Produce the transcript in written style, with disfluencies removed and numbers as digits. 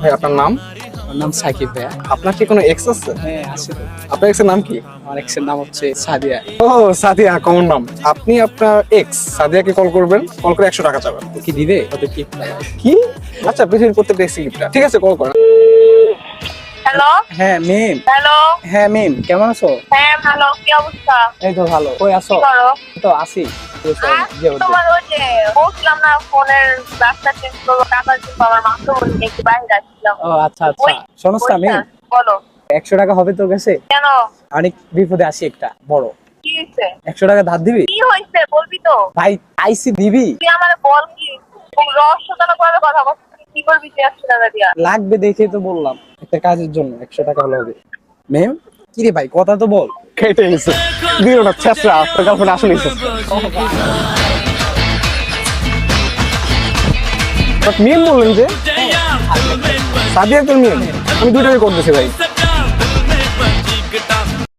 ভাই আপনার নাম? আমার নাম সাকিব ভাইয়া। আপনার কি কোনো এক্স আছে? হ্যাঁ আছে তো। আপনার এক্সের নাম কি? আমার এক্সের নাম হচ্ছে সাদিয়া। ও সাদিয়া, কমন নাম। আপনি আপনার এক্স সাদিয়াকে কল করবেন, কল করে 100 টাকা চাবেন। ও কি দিবে? ওদের কি? কি? আচ্ছা পৃথিবীর প্রত্যেকটা এক্স গিফটটা। ঠিক আছে, কল করেন। হ্যালো হ্যাঁ মিম। হ্যালো হ্যাঁ মিম, কেমন আছো? হ্যাঁ ভালো, কি অবস্থা? এই তো ভালো। কই আছো? কি করো? তো আসি। তোমার ওই যে বলছিলাম না ফোনের রাস্তা চেঞ্জ করবো, টাকা কিন্তু আমার মাত্র বলি একটু বাইরে যাচ্ছিলাম। ও আচ্ছা আচ্ছা। শোনো না মিম, বলো 100 টাকা হবে তোর কাছে? কেন, অনেক বিপদে আছি একটা বড়। কি হয়েছে? 100 টাকা ধার দিবি? কি হয়েছে বলবি তো? ভাই আইসি দিবি? তুই আমার বল, কি রহস্যজনক ভাবে কথা বলছিস, কি করবি তুই 100 টাকা দিয়া? লাগবে দেখে তো বললাম, একটা কাজের জন্য 100 টাকা হলে হবে। মিম কি রে ভাই, কথা তো বল। কেটে গেছে। দিও না ছেঁচড়া, আপনার গার্লফ্রেন্ড আসলেই ছেঁচড়া। মিম বললেন যে সাদিয়া তোর মিম? আমি দুটোই করতেছি ভাই।